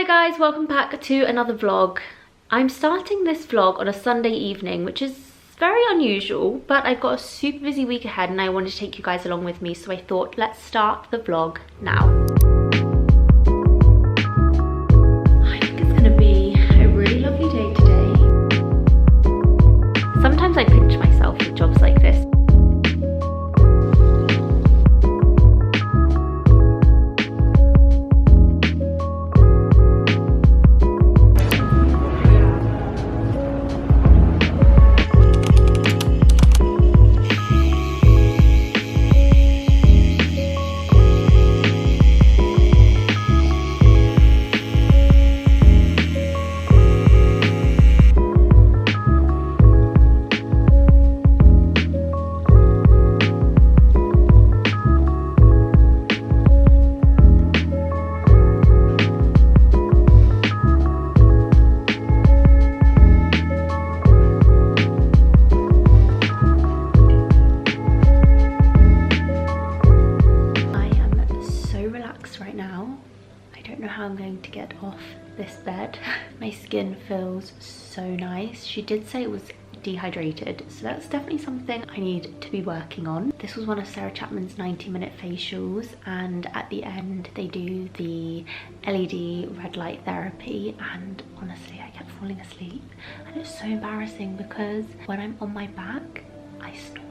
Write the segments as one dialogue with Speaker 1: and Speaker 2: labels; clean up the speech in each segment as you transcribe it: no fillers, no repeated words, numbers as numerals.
Speaker 1: guys, welcome back to another vlog. I'm starting this vlog on a Sunday evening, which is very unusual, but I've got a super busy week ahead and I wanted to take you guys along with me, so I thought let's start the vlog now. I think it's gonna be a really lovely day today. Sometimes I pinch myself with jobs like this. I'm going to get off this bed. My skin feels so nice. She did say it was dehydrated, so that's definitely something I need to be working on. This was one of Sarah Chapman's 90-minute facials, and at the end they do the LED red light therapy, and honestly I kept falling asleep, and it's so embarrassing because when I'm on my back I snore.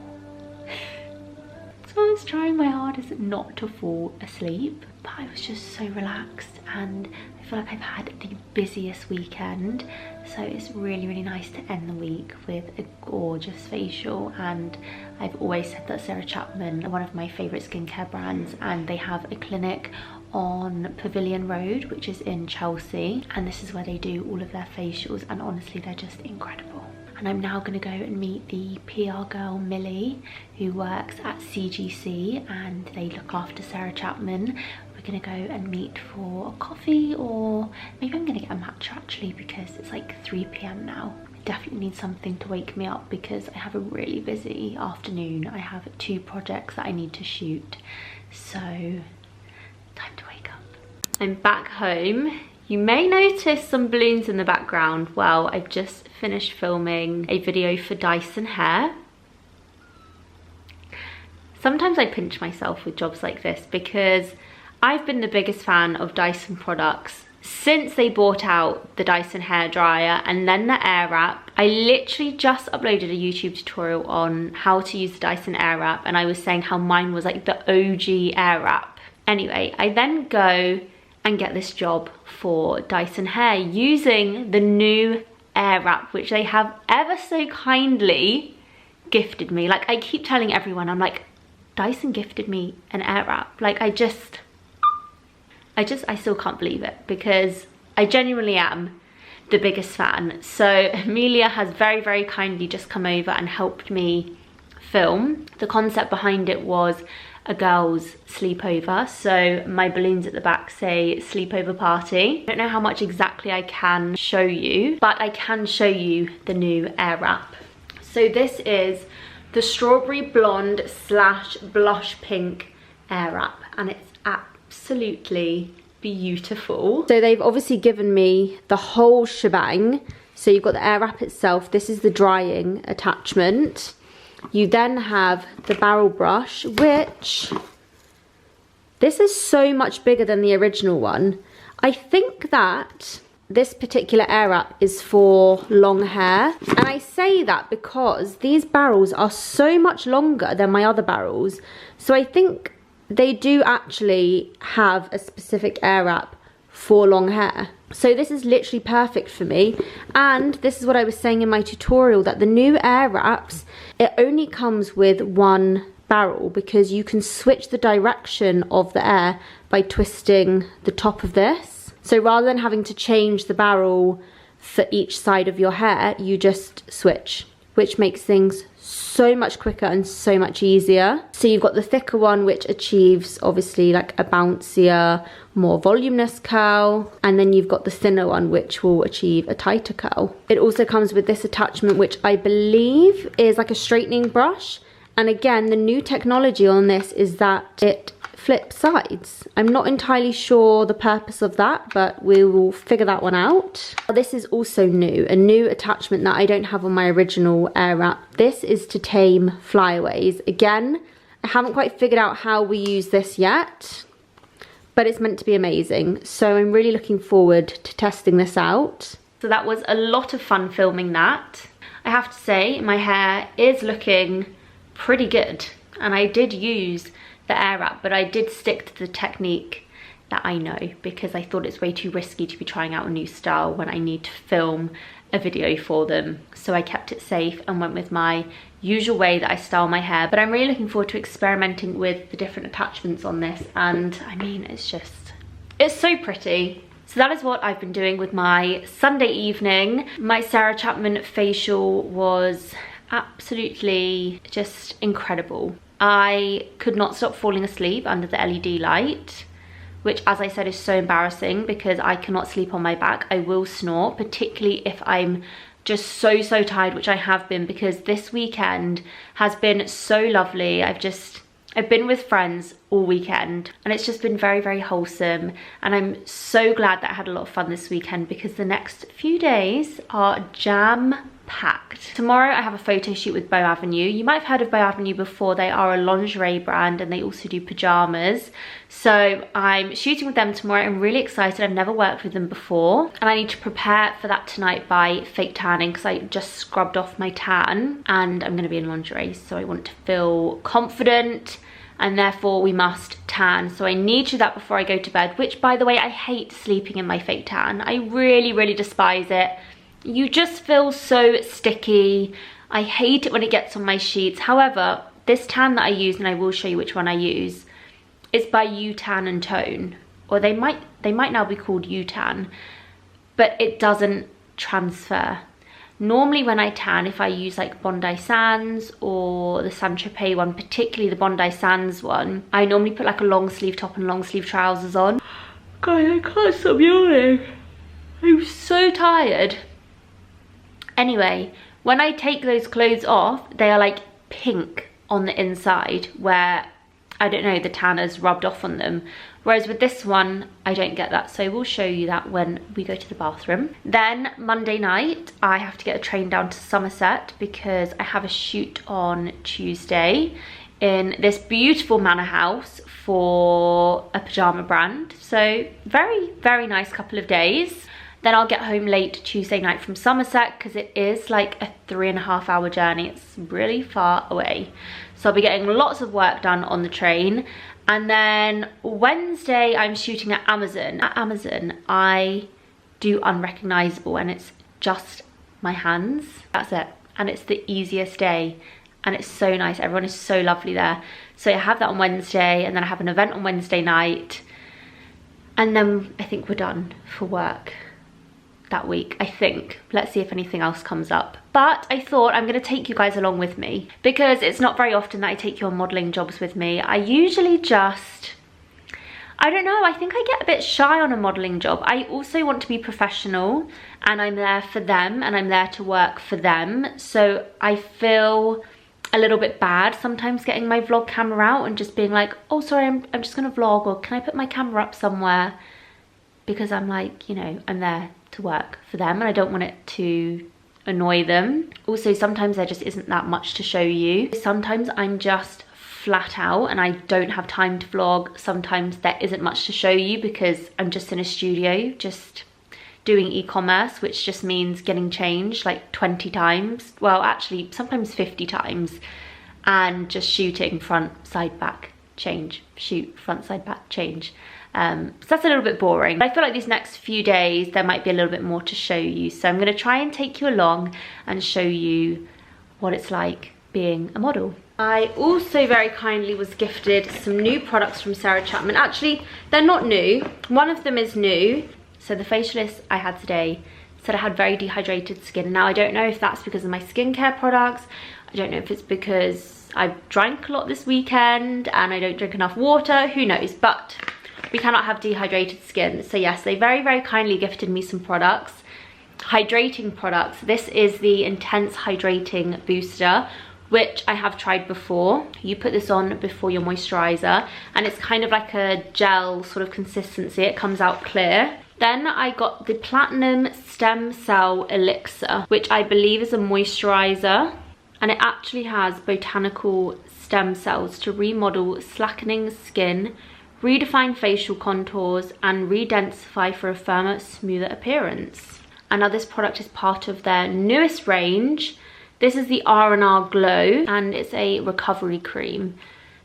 Speaker 1: So I was trying my hardest not to fall asleep, but I was just so relaxed, and I feel like I've had the busiest weekend, so it's really nice to end the week with a gorgeous facial. And I've always said that Sarah Chapman are one of my favourite skincare brands, and they have a clinic on Pavilion Road, which is in Chelsea, and this is where they do all of their facials, and honestly they're just incredible. And I'm now going to go and meet the PR girl Millie, who works at CGC, and they look after Sarah Chapman. We're going to go and meet for a coffee, or maybe I'm going to get a matcha actually, because it's like 3 PM now. I definitely need something to wake me up because I have a really busy afternoon. I have 2 projects that I need to shoot, so time to wake up. I'm back home. You may notice some balloons in the background. Well, I've just finished filming a video for Dyson Hair. Sometimes I pinch myself with jobs like this because I've been the biggest fan of Dyson products since they bought out the Dyson hair dryer and then the Airwrap. I literally just uploaded a YouTube tutorial on how to use the Dyson Airwrap, and I was saying how mine was like the OG Airwrap. Anyway, I then go and get this job for Dyson Hair using the new Airwrap, which they have ever so kindly gifted me. Like, I keep telling everyone, I'm like, Dyson gifted me an Airwrap. Like, I still can't believe it, because I genuinely am the biggest fan. So Amelia has very kindly just come over and helped me film. The concept behind it was a girl's sleepover, so my balloons at the back say sleepover party. I don't know how much exactly I can show you, but I can show you the new Airwrap. So this is the strawberry blonde / blush pink Airwrap, and it's absolutely beautiful. So they've obviously given me the whole shebang. So you've got the Airwrap itself, this is the drying attachment. You then have the barrel brush, which this is so much bigger than the original one. I think that this particular Airwrap is for long hair, and I say that because these barrels are so much longer than my other barrels, so I think they do actually have a specific Airwrap for long hair. So this is literally perfect for me. And this is what I was saying in my tutorial, that the new Airwraps, it only comes with 1 barrel, because you can switch the direction of the air by twisting the top of this. So rather than having to change the barrel for each side of your hair, you just switch, which makes things so much quicker and so much easier. So you've got the thicker one, which achieves obviously like a bouncier, more voluminous curl, and then you've got the thinner one, which will achieve a tighter curl. It also comes with this attachment, which I believe is like a straightening brush, and again the new technology on this is that it flip sides. I'm not entirely sure the purpose of that, but we will figure that one out. This is also new, a new attachment that I don't have on my original Airwrap. This is to tame flyaways. Again, I haven't quite figured out how we use this yet, but it's meant to be amazing. So I'm really looking forward to testing this out. So that was a lot of fun filming that. I have to say, my hair is looking pretty good, and I did use the Airwrap, but I did stick to the technique that I know, because I thought it's way too risky to be trying out a new style when I need to film a video for them. So I kept it safe and went with my usual way that I style my hair. But I'm really looking forward to experimenting with the different attachments on this, and I mean, it's so pretty. So that is what I've been doing with my Sunday evening. My Sarah Chapman facial was absolutely just incredible. I could not stop falling asleep under the LED light, which, as I said, is so embarrassing because I cannot sleep on my back. I will snore, particularly if I'm just so tired, which I have been, because this weekend has been so lovely. I've been with friends all weekend, and it's just been very wholesome, and I'm so glad that I had a lot of fun this weekend, because the next few days are jam-packed. Tomorrow I have a photo shoot with Bow Avenue. You might have heard of Bow Avenue before. They are a lingerie brand, and they also do pajamas. So I'm shooting with them tomorrow. I'm really excited. I've never worked with them before, and I need to prepare for that tonight by fake tanning, because I just scrubbed off my tan, and I'm going to be in lingerie, so I want to feel confident, and therefore we must tan. So I need to do that before I go to bed, which, by the way, I hate sleeping in my fake tan. I really despise it. You just feel so sticky. I hate it when it gets on my sheets. However, this tan that I use, and I will show you which one I use, is by U-Tan and Tone, or they might now be called U-Tan, but it doesn't transfer. Normally when I tan, if I use like Bondi Sands or the Saint-Tropez one, particularly the Bondi Sands one, I normally put like a long sleeve top and long sleeve trousers on. Guys, I can't stop yawning. I'm so tired. Anyway, when I take those clothes off, they are like pink on the inside, where, I don't know, the tanner's rubbed off on them. Whereas with this one, I don't get that. So we'll show you that when we go to the bathroom. Then Monday night, I have to get a train down to Somerset because I have a shoot on Tuesday in this beautiful manor house for a pyjama brand. So very nice couple of days. Then I'll get home late Tuesday night from Somerset, because it is like a 3.5 hour journey. It's really far away. So I'll be getting lots of work done on the train. And then Wednesday, I'm shooting at Amazon. At Amazon, I do unrecognizable, and it's just my hands. That's it. And it's the easiest day. And it's so nice. Everyone is so lovely there. So I have that on Wednesday, and then I have an event on Wednesday night. And then I think we're done for work that week, I think. Let's see if anything else comes up. But I thought I'm gonna take you guys along with me, because it's not very often that I take you on modeling jobs with me. I usually just, I don't know, I think I get a bit shy on a modeling job. I also want to be professional, and I'm there for them, and I'm there to work for them. So I feel a little bit bad sometimes getting my vlog camera out and just being like, oh sorry, I'm just gonna vlog, or can I put my camera up somewhere? Because I'm like, you know, I'm there to work for them, and I don't want it to annoy them. Also, sometimes there just isn't that much to show you. Sometimes I'm just flat out and I don't have time to vlog. Sometimes there isn't much to show you because I'm just in a studio, just doing e-commerce, which just means getting changed like 20 times. Well, actually, sometimes 50 times, and just shooting front, side, back, change, shoot, front, side, back, change. So that's a little bit boring. But I feel like these next few days there might be a little bit more to show you. So I'm going to try and take you along and show you what it's like being a model. I also very kindly was gifted some new products from Sarah Chapman. Actually, they're not new. One of them is new. So the facialist I had today said I had very dehydrated skin. Now I don't know if that's because of my skincare products. I don't know if it's because I drank a lot this weekend and I don't drink enough water. Who knows? But we cannot have dehydrated skin. So yes, they very kindly gifted me some products, hydrating products. This is the Intense Hydrating Booster which I have tried before. You put this on before your moisturizer, and it's kind of like a gel sort of consistency. It comes out clear. Then I got the Platinum Stem Cell Elixir, which I believe is a moisturizer, and it actually has botanical stem cells to remodel slackening skin, redefine facial contours, and redensify for a firmer, smoother appearance. And now this product is part of their newest range. This is the R&R Glow, and it's a recovery cream.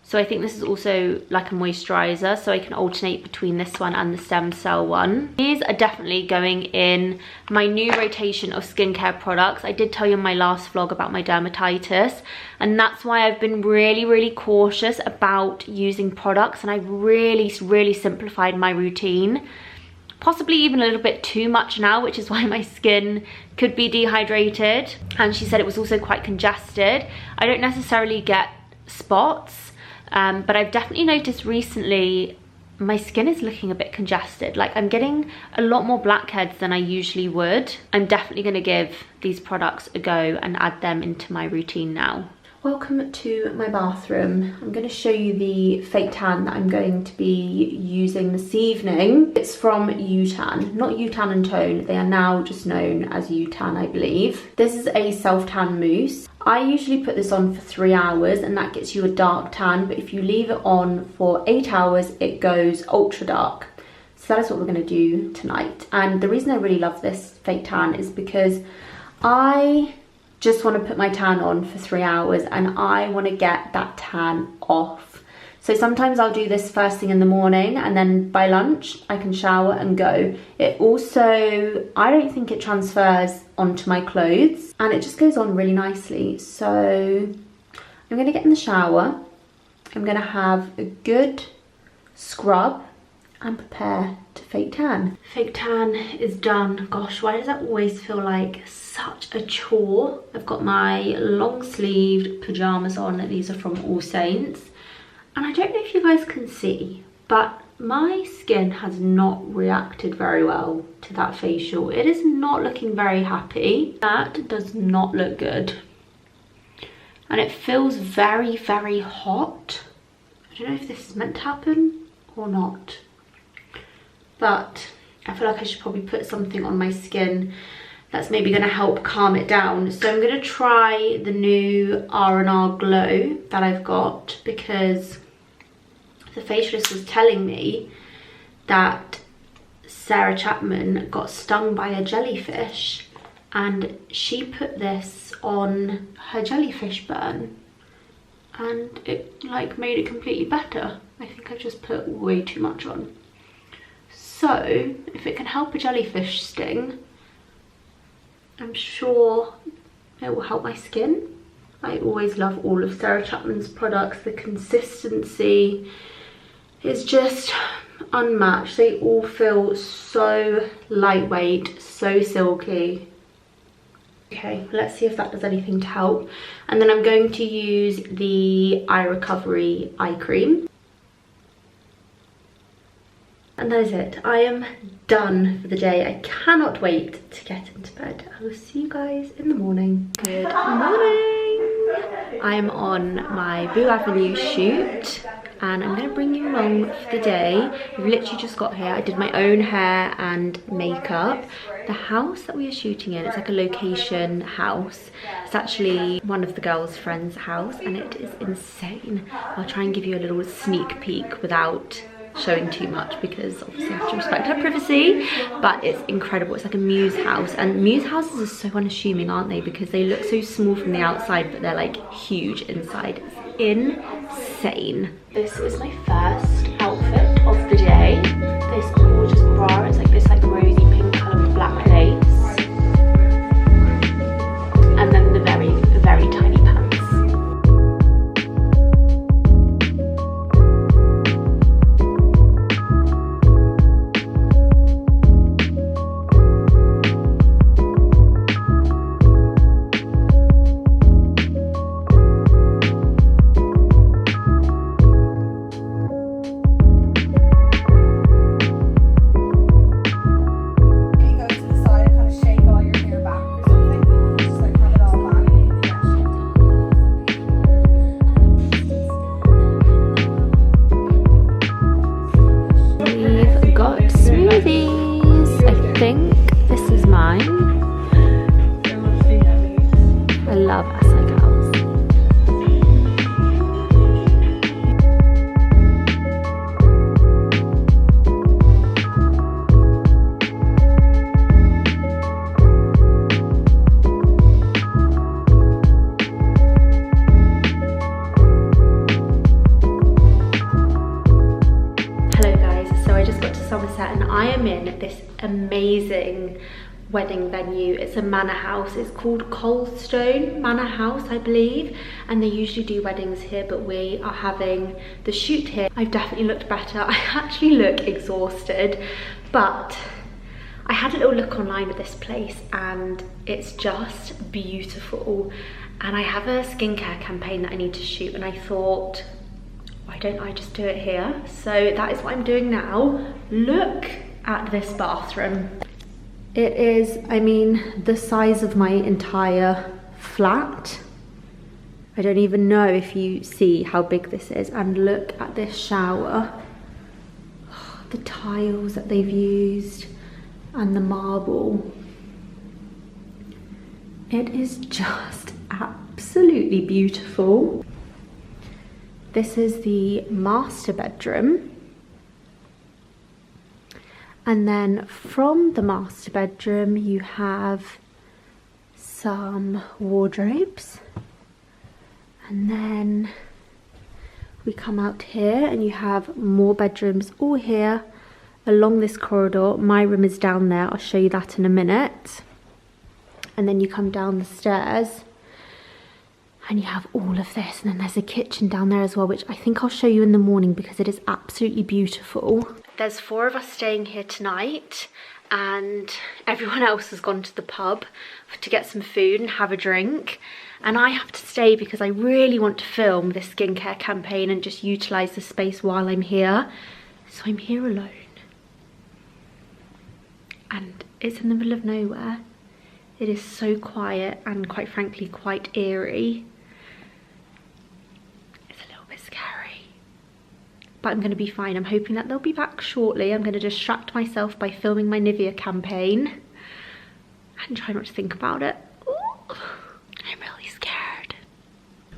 Speaker 1: So I think this is also like a moisturizer, so I can alternate between this one and the stem cell one. These are definitely going in my new rotation of skincare products. I did tell you in my last vlog about my dermatitis, and that's why I've been really cautious about using products, and I've really simplified my routine. Possibly even a little bit too much now, which is why my skin could be dehydrated. And she said it was also quite congested. I don't necessarily get spots, but I've definitely noticed recently my skin is looking a bit congested. Like, I'm getting a lot more blackheads than I usually would. I'm definitely going to give these products a go and add them into my routine now. Welcome to my bathroom. I'm going to show you the fake tan that I'm going to be using this evening. It's from U-Tan, not U-Tan and Tone. They are now just known as U-Tan, I believe. This is a self-tan mousse. I usually put this on for 3 hours, and that gets you a dark tan, but if you leave it on for 8 hours, it goes ultra dark. So that is what we're going to do tonight. And the reason I really love this fake tan is because I just want to put my tan on for 3 hours, and I want to get that tan off. So sometimes I'll do this first thing in the morning, and then by lunch I can shower and go. It also, I don't think it transfers onto my clothes, and it just goes on really nicely. So I'm going to get in the shower, I'm going to have a good scrub and prepare to fake tan. Fake tan is done. Gosh, why does that always feel like such a chore? I've got my long sleeved pajamas on. These are from All Saints, and I don't know if you guys can see, but my skin has not reacted very well to that facial. It is not looking very happy. That does not look good, and it feels very hot. I don't know if this is meant to happen or not, but I feel like I should probably put something on my skin that's maybe going to help calm it down. So I'm going to try the new R&R Glow that I've got, because the facialist was telling me that Sarah Chapman got stung by a jellyfish, and she put this on her jellyfish burn, and it like made it completely better. I think I've just put way too much on. So if it can help a jellyfish sting, I'm sure it will help my skin. I always love all of Sarah Chapman's products. The consistency is just unmatched. They all feel so lightweight, so silky. Okay, let's see if that does anything to help. And then I'm going to use the Eye Recovery eye cream. And that is it. I am done for the day. I cannot wait to get into bed. I will see you guys in the morning. Good morning. I am on my Boo Avenue shoot, and I'm going to bring you along for the day. I've literally just got here. I did my own hair and makeup. The house that we are shooting in, it's like a location house. It's actually one of the girls' friends' house, and it is insane. I'll try and give you a little sneak peek without showing too much, because obviously I have to respect her privacy, but it's incredible. It's like a muse house, and muse houses are so unassuming, aren't they, because they look so small from the outside, but they're like huge inside. It's insane. This is my first outfit of the day. This gorgeous bra, it's like this like rosy pink colour with black lace, and then the very tiny pants. amazing wedding venue. It's a manor house. It's called Coldstone Manor House, I believe, and they usually do weddings here, but we are having the shoot here. I've definitely looked better. I actually look exhausted, but I had a little look online at this place and it's just beautiful. And I have a skincare campaign that I need to shoot, and I thought, why don't I just do it here? So that is what I'm doing now. Look at this bathroom. It is, I mean, the size of my entire flat. I don't even know if you see how big this is. And look at this shower. Oh, the tiles that they've used and the marble. It is just absolutely beautiful. This is the master bedroom. And then from the master bedroom, you have some wardrobes. And then we come out here and you have more bedrooms all here along this corridor. My room is down there. I'll show you that in a minute. And then you come down the stairs and you have all of this. And then there's a kitchen down there as well, which I think I'll show you in the morning because it is absolutely beautiful. There's 4 of us staying here tonight and everyone else has gone to the pub to get some food and have a drink. And I have to stay because I really want to film this skincare campaign and just utilise the space while I'm here. So I'm here alone. And it's in the middle of nowhere. It is so quiet and quite frankly quite eerie. But I'm going to be fine. I'm hoping that they'll be back shortly. I'm going to distract myself by filming my Nivea campaign and try not to think about it. Ooh, I'm really scared.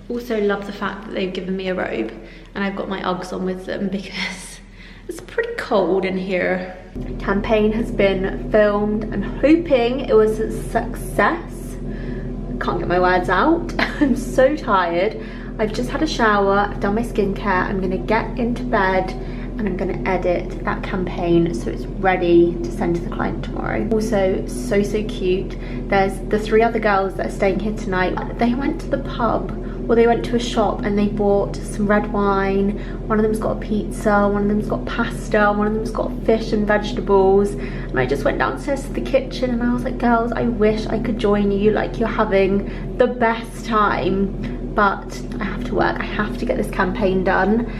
Speaker 1: Also love the fact that they've given me a robe and I've got my Uggs on with them because it's pretty cold in here. The campaign has been filmed. I'm hoping it was a success. I can't get my words out. I'm so tired. I've just had a shower, I've done my skincare, I'm gonna get into bed and I'm gonna edit that campaign so it's ready to send to the client tomorrow. Also, so cute. There's the 3 other girls that are staying here tonight. They went to the pub, or they went to a shop and they bought some red wine. One of them's got a pizza, one of them's got pasta, one of them's got fish and vegetables. And I just went downstairs to the kitchen and I was like, girls, I wish I could join you. Like, you're having the best time. But I have to work, I have to get this campaign done.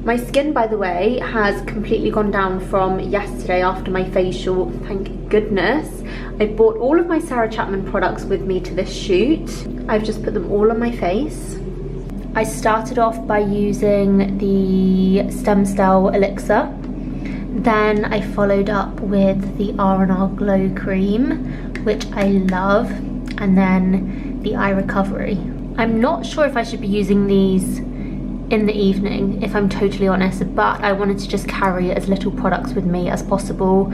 Speaker 1: My skin, by the way, has completely gone down from yesterday after my facial, thank goodness. I bought all of my Sarah Chapman products with me to this shoot. I've just put them all on my face. I started off by using the Stem Cell Elixir. Then I followed up with the R&R Glow Cream, which I love. And then the Eye Recovery. I'm not sure if I should be using these in the evening, if I'm totally honest, but I wanted to just carry as little products with me as possible.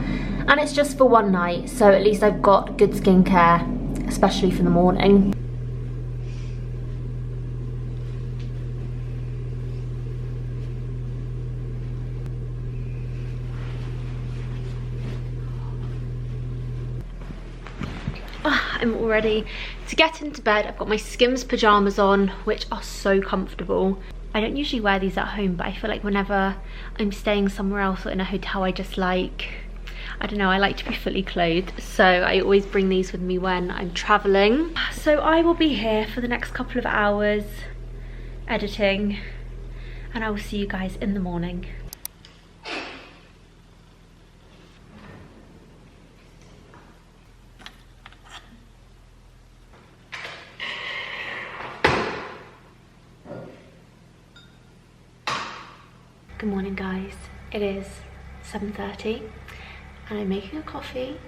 Speaker 1: And it's just for one night, so at least I've got good skincare, especially for the morning. I'm all ready to get into bed. I've got my Skims pyjamas on, which are so comfortable. I don't usually wear these at home, but I feel like whenever I'm staying somewhere else or in a hotel, I just like, I don't know, I like to be fully clothed. So I always bring these with me when I'm traveling. So I will be here for the next couple of hours editing, and I will see you guys in the morning. Good morning, guys. It is 7:30 and I'm making a coffee.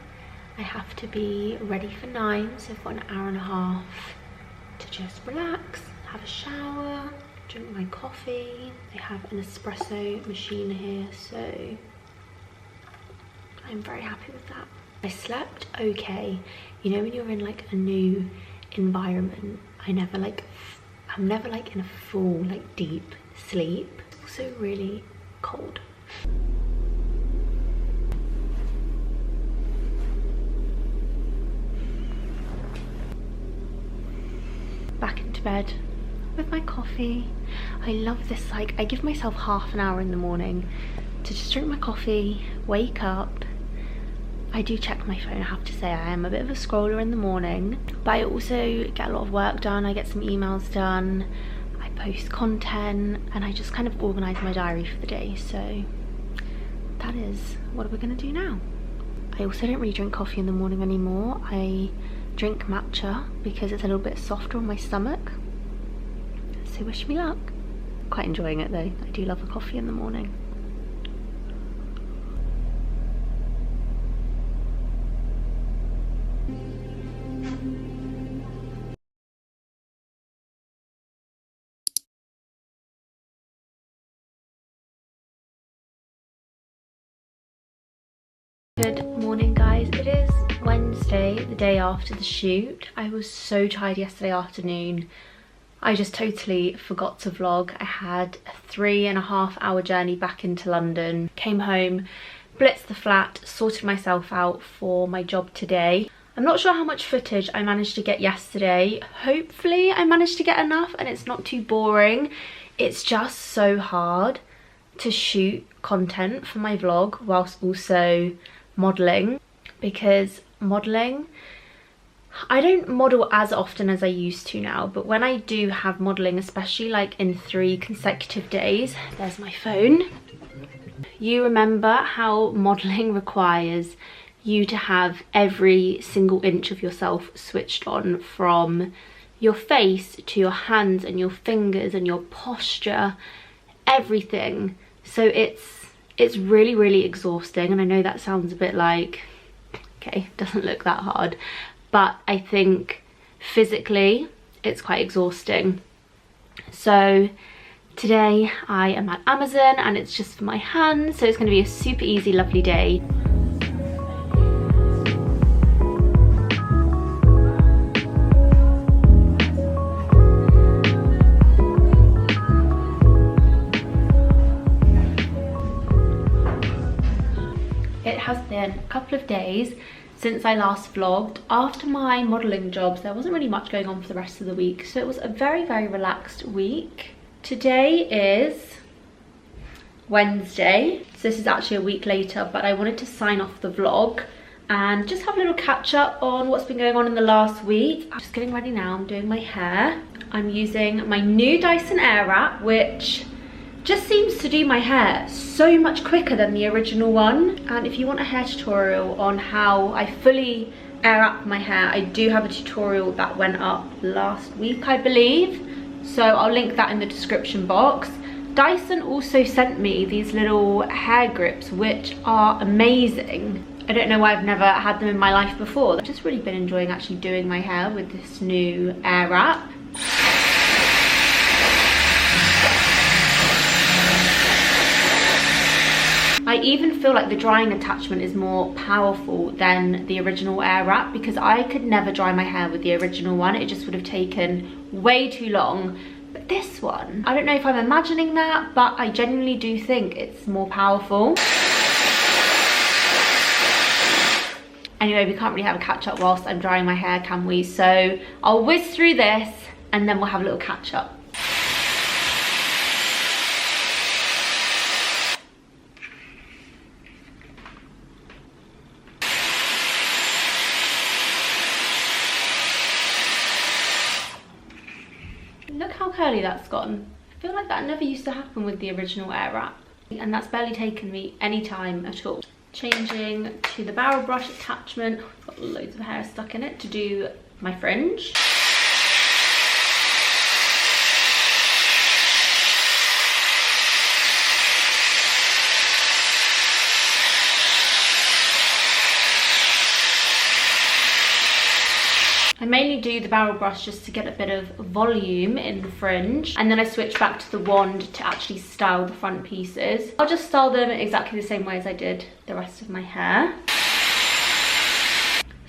Speaker 1: I have to be ready for 9, so I've got an hour and a half to just relax, have a shower, drink my coffee. They have an espresso machine here, so I'm very happy with that. I slept okay. You know when you're in like a new environment, I'm never like in a full like deep sleep. Also really cold. to bed with my coffee. I love this, like, I give myself half an hour in the morning to just drink my coffee, wake up. I do check my phone, I have to say. I am a bit of a scroller in the morning, but I also get a lot of work done. I get some emails done, I post content, and I just kind of organise my diary for the day. So that is what we're gonna do now. I also don't really drink coffee in the morning anymore. I drink matcha because it's a little bit softer on my stomach. So wish me luck. Quite enjoying it though. I do love a coffee in the morning. Good morning guys, it is Wednesday, the day after the shoot. I was so tired yesterday afternoon. I just totally forgot to vlog. I had a 3.5 hour journey back into London. Came home, blitzed the flat, sorted myself out for my job today. I'm not sure how much footage I managed to get yesterday. Hopefully I managed to get enough and it's not too boring. It's just so hard to shoot content for my vlog whilst also modelling, because modelling, I don't model as often as I used to now, but when I do have modelling, especially like in 3 consecutive days, there's my phone. You remember how modelling requires you to have every single inch of yourself switched on, from your face to your hands and your fingers and your posture, everything. So it's really, really exhausting, and I know that sounds a bit like, okay, doesn't look that hard, but I think physically it's quite exhausting. So today I am at Amazon and it's just for my hands, so it's going to be a super easy, lovely day. It has been a couple of days since I last vlogged. After my modelling jobs, there wasn't really much going on for the rest of the week, so it was a very, very relaxed week. Today is Wednesday, so this is actually a week later, but I wanted to sign off the vlog and just have a little catch up on what's been going on in the last week. I'm just getting ready now, I'm doing my hair. I'm using my new Dyson Airwrap, which just seems to do my hair so much quicker than the original one. And if you want a hair tutorial on how I fully air up my hair, I do have a tutorial that went up last week, I believe, so I'll link that in the description box. Dyson also sent me these little hair grips, which are amazing. I don't know why I've never had them in my life before. I've just really been enjoying actually doing my hair with this new Airwrap. I even feel like the drying attachment is more powerful than the original Airwrap, because I could never dry my hair with the original one. It just would have taken way too long. But this one, I don't know if I'm imagining that, but I genuinely do think it's more powerful. Anyway, we can't really have a catch up whilst I'm drying my hair, can we? So I'll whiz through this and then we'll have a little catch up. Look how curly that's gotten. I feel like that never used to happen with the original Airwrap, and that's barely taken me any time at all. Changing to the barrel brush attachment. I've got loads of hair stuck in it to do my fringe. I mainly do the barrel brush just to get a bit of volume in the fringe, and then I switch back to the wand to actually style the front pieces. I'll just style them exactly the same way as I did the rest of my hair.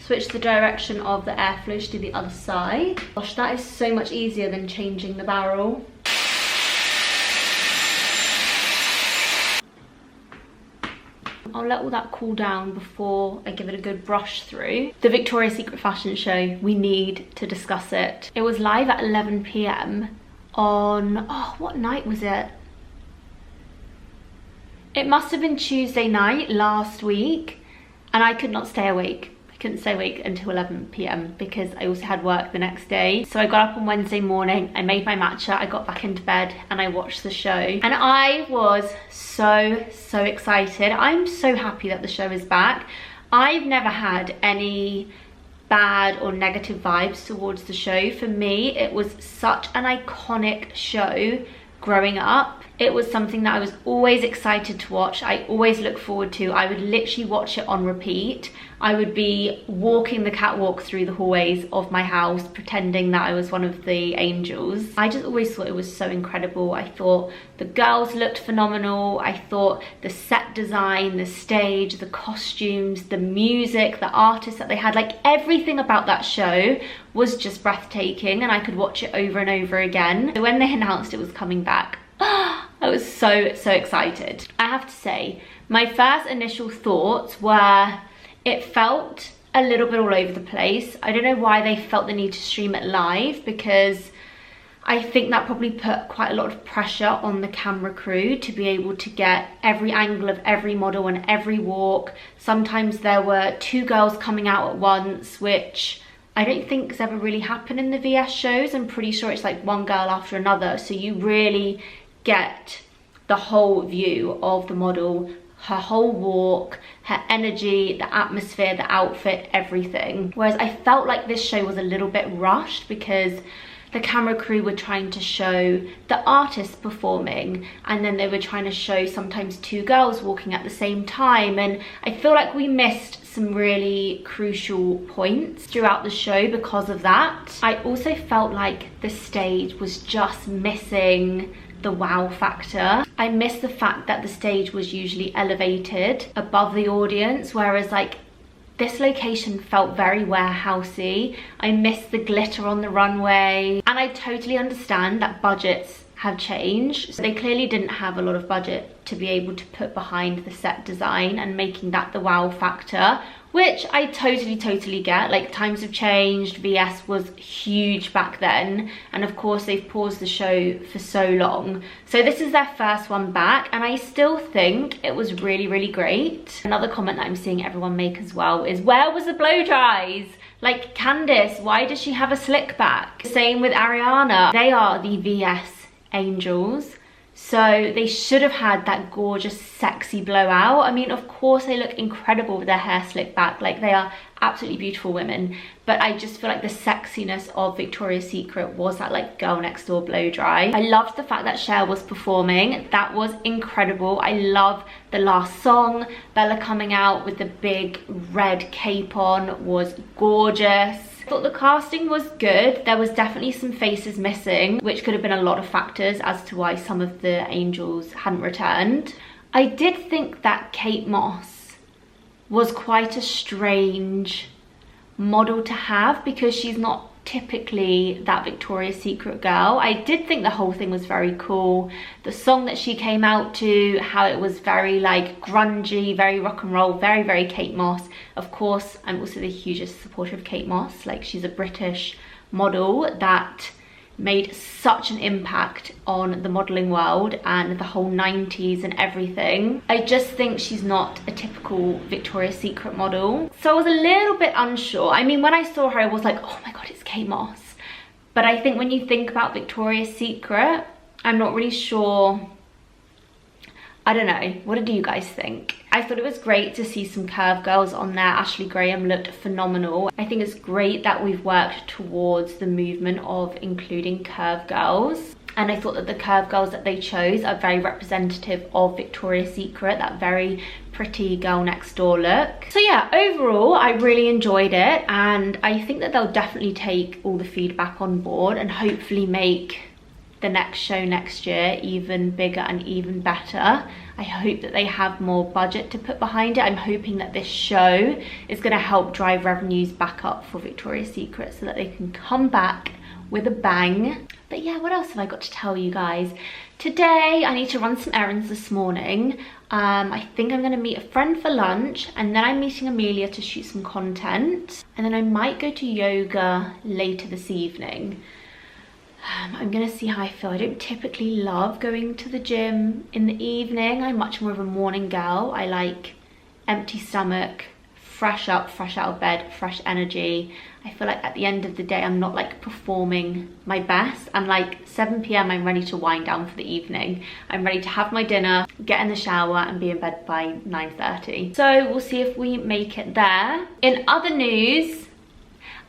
Speaker 1: Switch the direction of the airflow to the other side. Gosh, that is so much easier than changing the barrel. I'll let all that cool down before I give it a good brush through. The Victoria's Secret fashion show, we need to discuss it. It was live at 11 p.m. on, oh, what night was it? It must have been Tuesday night last week, and I could not stay awake. I couldn't stay awake until 11 p.m. because I also had work the next day. So I got up on Wednesday morning, I made my matcha, I got back into bed and I watched the show. And I was so excited. I'm so happy that the show is back. I've never had any bad or negative vibes towards the show. For me, it was such an iconic show growing up. It was something that I was always excited to watch. I always look forward to. I would literally watch it on repeat. I would be walking the catwalk through the hallways of my house pretending that I was one of the angels. I just always thought it was so incredible. I thought the girls looked phenomenal. I thought the set design, the stage, the costumes, the music, the artists that they had, like everything about that show was just breathtaking, and I could watch it over and over again. So when they announced it was coming back, I was so excited. I have to say, my first initial thoughts were it felt a little bit all over the place. I don't know why they felt the need to stream it live, because I think that probably put quite a lot of pressure on the camera crew to be able to get every angle of every model and every walk. Sometimes there were two girls coming out at once, which I don't think has ever really happened in the VS shows. I'm pretty sure it's like one girl after another, so you really get the whole view of the model, her whole walk, her energy, the atmosphere, the outfit, everything. Whereas I felt like this show was a little bit rushed because the camera crew were trying to show the artists performing, and then they were trying to show sometimes two girls walking at the same time, and I feel like we missed some really crucial points throughout the show because of that. I also felt like the stage was just missing the wow factor. I missed the fact that the stage was usually elevated above the audience, whereas like this location felt very warehousey. I missed the glitter on the runway, and I totally understand that budgets have changed. So they clearly didn't have a lot of budget to be able to put behind the set design and making that the wow factor, which I totally get. Like, times have changed, VS was huge back then, and of course they've paused the show for so long. So this is their first one back, and I still think it was really great. Another comment that I'm seeing everyone make as well is, where was the blow dries? Like, Candice, why does she have a slick back? Same with Ariana. They are the VS angels, so they should have had that gorgeous sexy blowout. I mean, of course they look incredible with their hair slicked back, like they are absolutely beautiful women, but I just feel like the sexiness of Victoria's Secret was that like girl next door blow dry. I loved the fact that Cher was performing. That was incredible. I love the last song. Bella coming out with the big red cape on was gorgeous. I thought the casting was good. There was definitely some faces missing, which could have been a lot of factors as to why some of the angels hadn't returned. I did think that Kate Moss was quite a strange model to have, because she's not typically that Victoria's Secret girl. I did think the whole thing was very cool. The song that she came out to, how it was very like grungy, very rock and roll, very Kate Moss. Of course, I'm also the hugest supporter of Kate Moss. Like, she's a British model that made such an impact on the modeling world and the whole 90s and everything. I just think she's not a typical Victoria's Secret model. So I was a little bit unsure. I mean, when I saw her, I was like, oh my God, it's Kate Moss. But I think when you think about Victoria's Secret, I'm not really sure. I don't know. What do you guys think? I thought it was great to see some curve girls on there. Ashley Graham looked phenomenal. I think it's great that we've worked towards the movement of including curve girls. And I thought that the curve girls that they chose are very representative of Victoria's Secret, that very pretty girl next door look. So yeah, overall, I really enjoyed it. And I think that they'll definitely take all the feedback on board and hopefully make the next show next year even bigger and even better. I hope that they have more budget to put behind it. I'm hoping that this show is going to help drive revenues back up for Victoria's Secret so that they can come back with a bang. But yeah, what else have I got to tell you guys? Today I need to run some errands this morning. I think I'm going to meet a friend for lunch, and then I'm meeting Amelia to shoot some content, and then I might go to yoga later this evening. I'm going to see how I feel. I don't typically love going to the gym in the evening. I'm much more of a morning girl. I like empty stomach, fresh up, fresh out of bed, fresh energy. I feel like at the end of the day, I'm not like performing my best. I'm like 7 p.m, I'm ready to wind down for the evening. I'm ready to have my dinner, get in the shower and be in bed by 9:30. So we'll see if we make it there. In other news,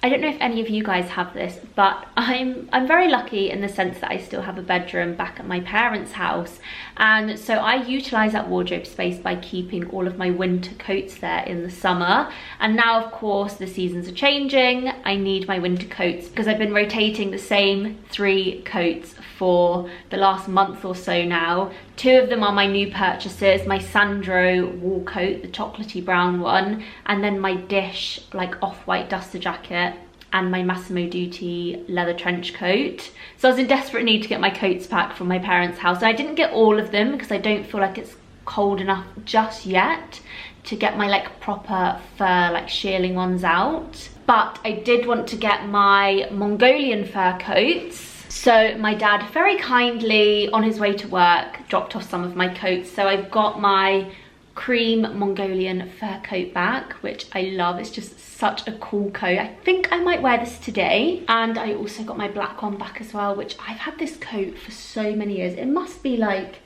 Speaker 1: I don't know if any of you guys have this, but I'm very lucky in the sense that I still have a bedroom back at my parents' house. And so I utilize that wardrobe space by keeping all of my winter coats there in the summer. And now, of course, the seasons are changing. I need my winter coats because I've been rotating the same 3 coats for the last month or so now. 2 of them are my new purchases, my Sandro wool coat, the chocolatey brown one, and then my Dish like off-white duster jacket and my Massimo Dutti leather trench coat. So I was in desperate need to get my coats back from my parents' house. And I didn't get all of them because I don't feel like it's cold enough just yet to get my like proper fur like shearling ones out. But I did want to get my Mongolian fur coats. So my dad very kindly on his way to work dropped off some of my coats. So I've got my cream Mongolian fur coat back, which I love. It's just such a cool coat. I think I might wear this today. And I also got my black one back as well, which I've had this coat for so many years. It must be like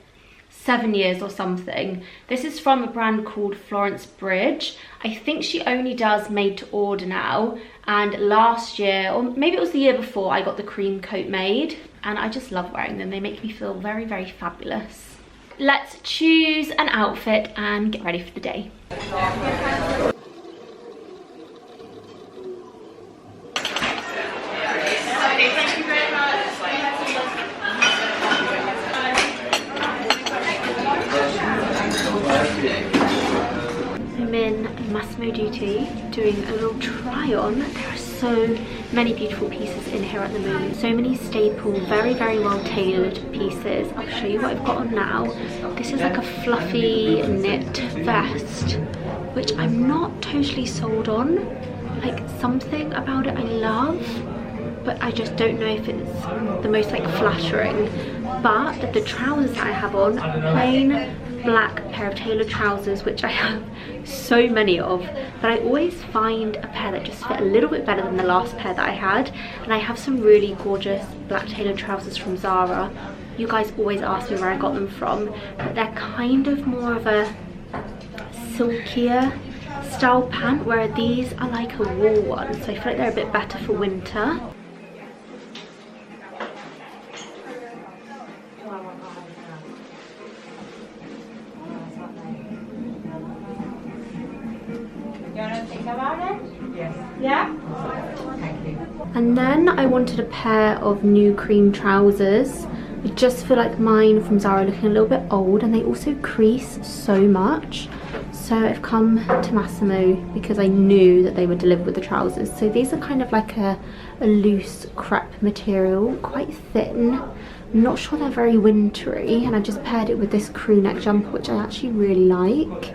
Speaker 1: 7 years or something. This is from a brand called Florence Bridge. I think she only does made to order now. And last year, or maybe it was the year before, I got the cream coat made. And I just love wearing them. They make me feel very, very fabulous. Let's choose an outfit and get ready for the day. I'm in Massimo Dutti doing a little try on. There are so many beautiful pieces in here at the moment. So many staple, very, very well tailored pieces. I'll show you what I've got on now. This is like a fluffy knit vest, which I'm not totally sold on. Like something about it I love, but I just don't know if it's the most like flattering. But the trousers that I have on are plain black pair of tailored trousers, which I have so many of, but I always find a pair that just fit a little bit better than the last pair that I had. And I have some really gorgeous black tailored trousers from Zara. You guys always ask me where I got them from, but they're kind of more of a silkier style pant, where these are like a wool one, so I feel like they're a bit better for winter. And then I wanted a pair of new cream trousers. I just feel like mine from Zara are looking a little bit old, and they also crease so much. So I've come to Massimo because I knew that they would deliver with the trousers. So these are kind of like a loose crepe material, quite thin. I'm not sure they're very wintry, and I just paired it with this crew neck jumper, which I actually really like.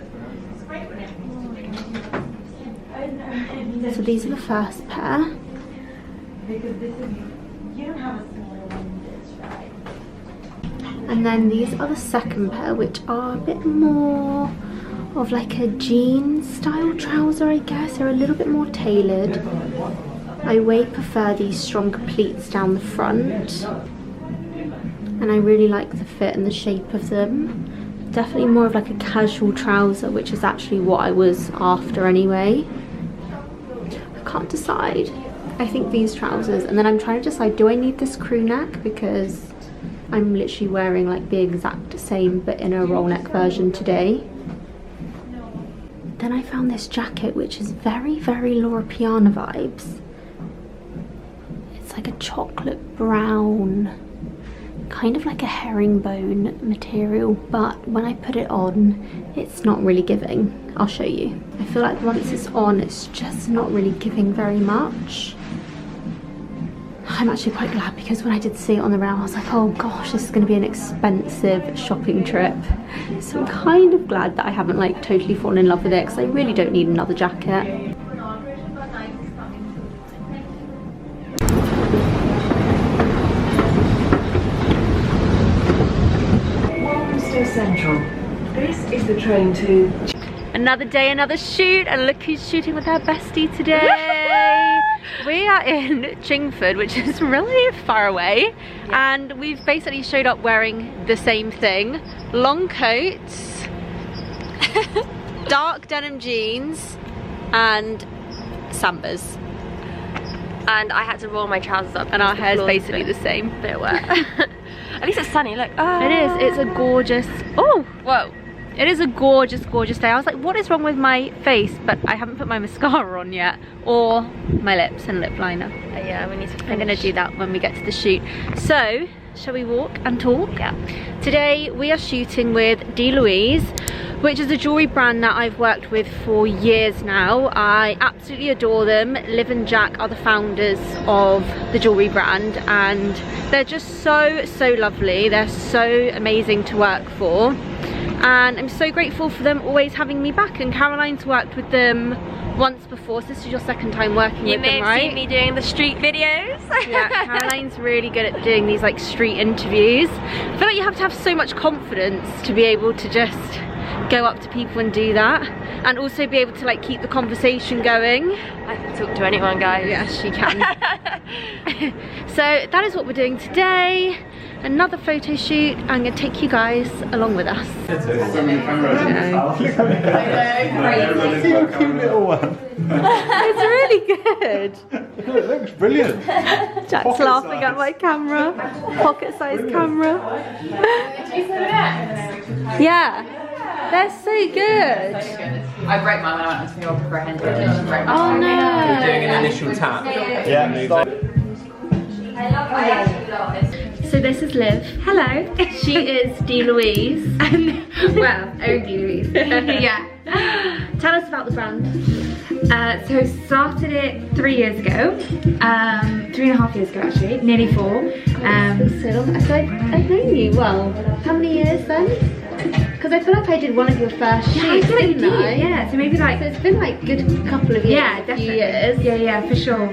Speaker 1: So these are the first pair. And then these are the second pair, which are a bit more of like a jean style trouser, I guess. They're a little bit more tailored. I way prefer these stronger pleats down the front. And I really like the fit and the shape of them. Definitely more of like a casual trouser, which is actually what I was after anyway. I can't decide. I think these trousers, and then I'm trying to decide, do I need this crew neck, because I'm literally wearing like the exact same but in a roll neck version today. Then I found this jacket, which is very, very Laura Piana vibes. It's like a chocolate brown, kind of like a herringbone material, but when I put it on, it's not really giving. I'll show you. I feel like once it's on, it's just not really giving very much. I'm actually quite glad, because when I did see it on the rail I was like, oh gosh, this is going to be an expensive shopping trip. So I'm kind of glad that I haven't like totally fallen in love with it, because I really don't need another jacket.
Speaker 2: Central. This is the train to...
Speaker 1: Another day, another shoot, and look who's shooting with her bestie today. We are in Chingford, which is really far away, and we've basically showed up wearing the same thing. Long coats, dark denim jeans, and sambas.
Speaker 3: And I had to roll my trousers up.
Speaker 1: And our hair's basically the same.
Speaker 3: Bit wet. At least it's sunny, look. Oh.
Speaker 1: It is, it's a gorgeous, oh!
Speaker 3: Whoa.
Speaker 1: It is a gorgeous, gorgeous day. I was like, what is wrong with my face? But I haven't put my mascara on yet, or my lips and lip liner.
Speaker 3: Yeah, we need to finish.
Speaker 1: I'm gonna do that when we get to the shoot. So, shall we walk and talk?
Speaker 3: Yeah.
Speaker 1: Today we are shooting with Diaries, which is a jewellery brand that I've worked with for years now. I absolutely adore them. Liv and Jack are the founders of the jewellery brand, and they're just so, so lovely. They're so amazing to work for. And I'm so grateful for them always having me back. And Caroline's worked with them once before, so this is your second time working with them, right?
Speaker 3: You may have seen me doing the street videos.
Speaker 1: Yeah, Caroline's really good at doing these like street interviews. I feel like you have to have so much confidence to be able to just go up to people and do that, and also be able to like keep the conversation going.
Speaker 3: I can talk to anyone, guys.
Speaker 1: Yes, she can. So that is what we're doing today. Another photo shoot. I'm going to take you guys along with us.
Speaker 4: Cute little one.
Speaker 1: It's really good.
Speaker 4: It looks brilliant.
Speaker 1: Jack's
Speaker 4: Pocket
Speaker 1: laughing
Speaker 4: size.
Speaker 1: at my camera. Pocket sized camera. Yeah, they're so good.
Speaker 5: I broke mine when I went to New York for a hen dinner.
Speaker 1: Oh no.
Speaker 6: Doing an initial tap.
Speaker 4: Yeah, stop.
Speaker 1: So this is Liv. Hello. She is Louise.
Speaker 5: Well, only Louise. Yeah.
Speaker 1: Tell us about the brand.
Speaker 5: So I started it 3 years ago. 3.5 years ago actually, nearly 4.
Speaker 1: So long. So I've known you, well, how many years then? Because I feel like I did one of your first shoots,
Speaker 5: I feel like you
Speaker 1: didn't I?
Speaker 5: did. Yeah, so maybe like...
Speaker 1: So it's been like a good couple of years.
Speaker 5: Yeah, definitely.
Speaker 1: Few years.
Speaker 5: Yeah, for sure.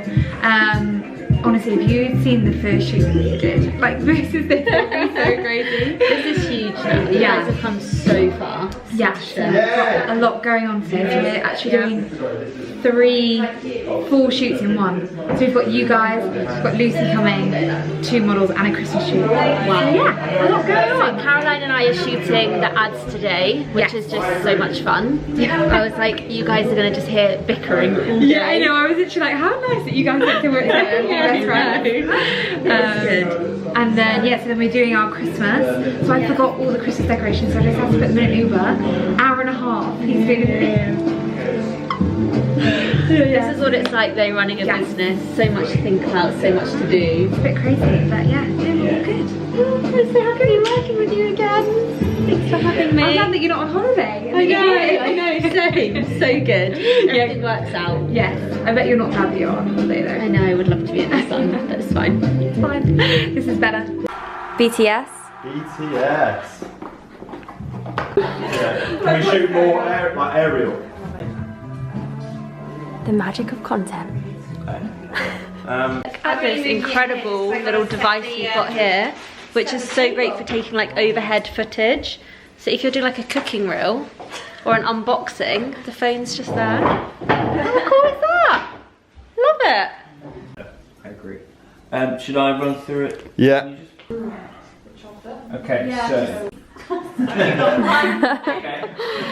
Speaker 5: Honestly, if you'd seen the first shoot we did, like this is so crazy.
Speaker 1: This is huge now. You guys have come so far.
Speaker 5: Yeah, so we've got a lot going on today. So we're actually doing 4 shoots in one. So we've got you guys, we've got Lucy coming, 2 models and a Christmas shoot. Wow. So yeah, a lot going on.
Speaker 1: So Caroline and I are shooting the ads today, which is just so much fun.
Speaker 5: Yeah.
Speaker 1: I was like, you guys are gonna just hear bickering all day.
Speaker 5: Yeah, I know. I was literally like, how nice that you guys get to work together. Best friends. And then so then we're doing our Christmas. So I forgot all the Christmas decorations, so I just had to put them in an Uber. Hour and a half. He's been with me.
Speaker 1: This is what it's like though, running a business. So much to think about, so much to do.
Speaker 5: It's a bit crazy, but yeah, doing all good.
Speaker 1: I'm so happy to be working with you again. Thanks for having me.
Speaker 5: I'm glad that you're not on holiday.
Speaker 1: I know, same. So good. Everything works out.
Speaker 5: Yes, I bet you're not glad that you're on holiday though.
Speaker 1: I know, I would love to be in the sun, but it's fine.
Speaker 5: It's fine. This is better.
Speaker 3: BTS.
Speaker 4: BTS. Yeah. Can we shoot more like aerial?
Speaker 3: The magic of content.
Speaker 1: Look at this incredible little device you've got here, which is so great for taking like overhead footage. So if you're doing like a cooking reel or an unboxing, the phone's just there. How cool is that? Love it.
Speaker 6: I agree. Should I run through it?
Speaker 4: Yeah.
Speaker 6: Okay, so.
Speaker 4: Okay.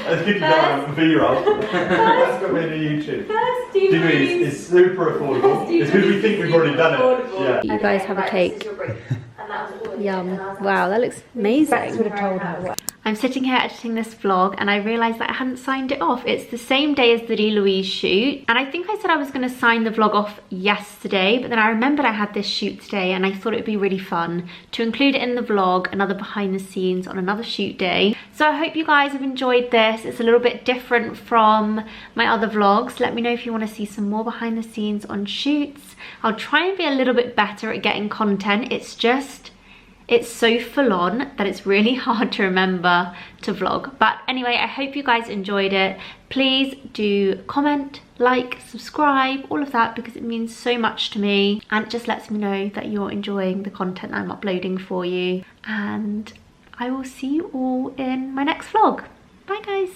Speaker 4: Let's keep going on the B-roll. That's got me into YouTube. Degrees is super affordable. It's because we think we've already done it. Yeah.
Speaker 1: You guys have a cake. Yum. Wow, that looks amazing. I'm sitting here editing this vlog and I realised that I hadn't signed it off. It's the same day as the Di Louise shoot, and I think I said I was going to sign the vlog off yesterday, but then I remembered I had this shoot today and I thought it would be really fun to include it in the vlog, another behind the scenes on another shoot day. So I hope you guys have enjoyed this. It's a little bit different from my other vlogs. Let me know if you want to see some more behind the scenes on shoots. I'll try and be a little bit better at getting content. It's so full on that it's really hard to remember to vlog. But anyway, I hope you guys enjoyed it. Please do comment, like, subscribe, all of that, because it means so much to me and it just lets me know that you're enjoying the content I'm uploading for you. And I will see you all in my next vlog. Bye guys.